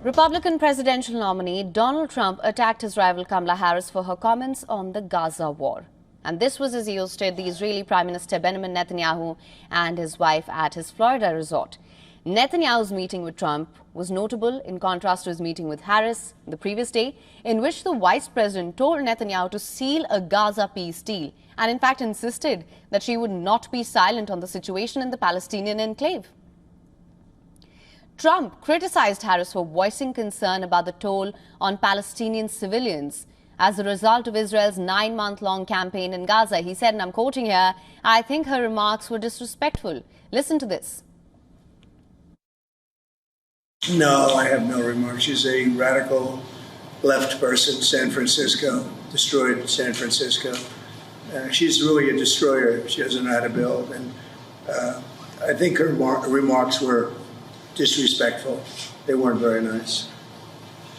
Republican presidential nominee Donald Trump attacked his rival Kamala Harris for her comments on the Gaza war. And this was as he hosted the Israeli Prime Minister Benjamin Netanyahu and his wife at his Florida resort. Netanyahu's meeting with Trump was notable in contrast to his meeting with Harris the previous day, in which the vice president told Netanyahu to seal a Gaza peace deal and in fact insisted that she would not be silent on the situation in the Palestinian enclave. Trump criticized Harris for voicing concern about the toll on Palestinian civilians as a result of Israel's 9-month-long campaign in Gaza. He said, and I'm quoting here, "I think her remarks were disrespectful." Listen to this. No, I have no remarks. She's a radical left person. San Francisco, destroyed San Francisco. She's really a destroyer. She doesn't know how to build. And I think her remarks were disrespectful. They weren't very nice,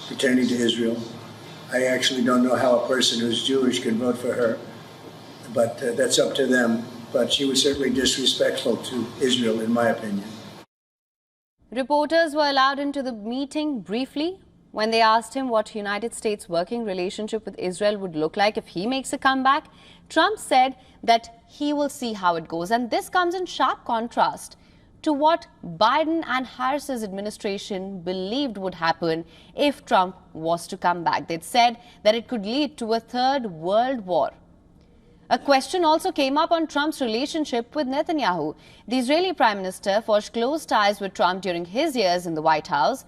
pertaining to Israel. I actually don't know how a person who's Jewish can vote for her, but that's up to them. But she was certainly disrespectful to Israel, in my opinion. Reporters were allowed into the meeting briefly when they asked him what United States' working relationship with Israel would look like if he makes a comeback. Trump said that he will see how it goes. And this comes in sharp contrast to what Biden and Harris's administration believed would happen if Trump was to come back. They'd said that it could lead to a third world war. A question also came up on Trump's relationship with Netanyahu. The Israeli Prime Minister forged close ties with Trump during his years in the White House,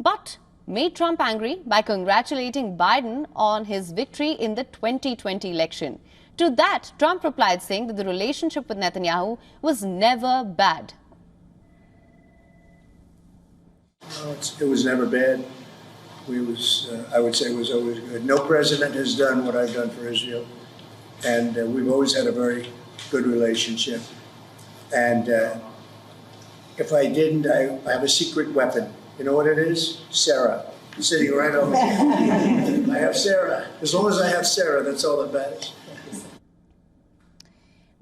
but made Trump angry by congratulating Biden on his victory in the 2020 election. To that, Trump replied saying that the relationship with Netanyahu was never bad. It was never bad. I would say it was always good. No president has done what I've done for Israel. And we've always had a very good relationship. And if I didn't, I have a secret weapon. You know what it is? Sarah. She's sitting right over here. I have Sarah. As long as I have Sarah, that's all that matters.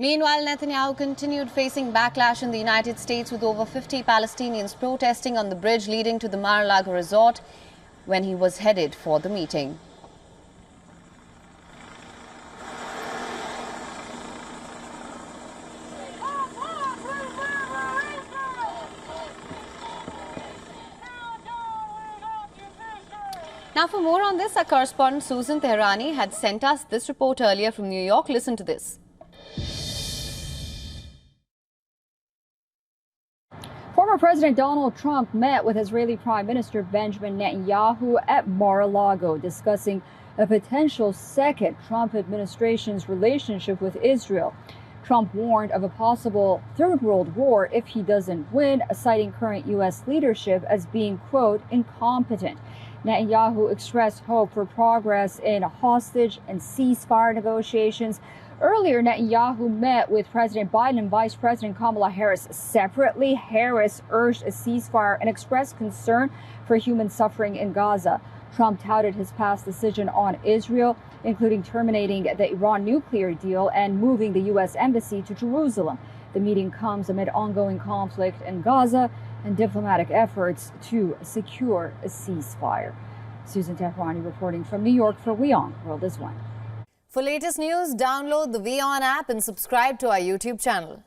Meanwhile, Netanyahu continued facing backlash in the United States with over 50 Palestinians protesting on the bridge leading to the Mar-a-Lago resort when he was headed for the meeting. Now, for more on this, our correspondent Susan Teherani had sent us this report earlier from New York. Listen to this. Former President Donald Trump met with Israeli Prime Minister Benjamin Netanyahu at Mar-a-Lago, discussing a potential second Trump administration's relationship with Israel. Trump warned of a possible third world war if he doesn't win, citing current U.S. leadership as being, quote, incompetent. Netanyahu expressed hope for progress in hostage and ceasefire negotiations. Earlier, Netanyahu met with President Biden and Vice President Kamala Harris separately. Harris urged a ceasefire and expressed concern for human suffering in Gaza. Trump touted his past decision on Israel, including terminating the Iran nuclear deal and moving the U.S. embassy to Jerusalem. The meeting comes amid ongoing conflict in Gaza and diplomatic efforts to secure a ceasefire. Susan Teherani reporting from New York for WION World is One. For latest news, download the WION app and subscribe to our YouTube channel.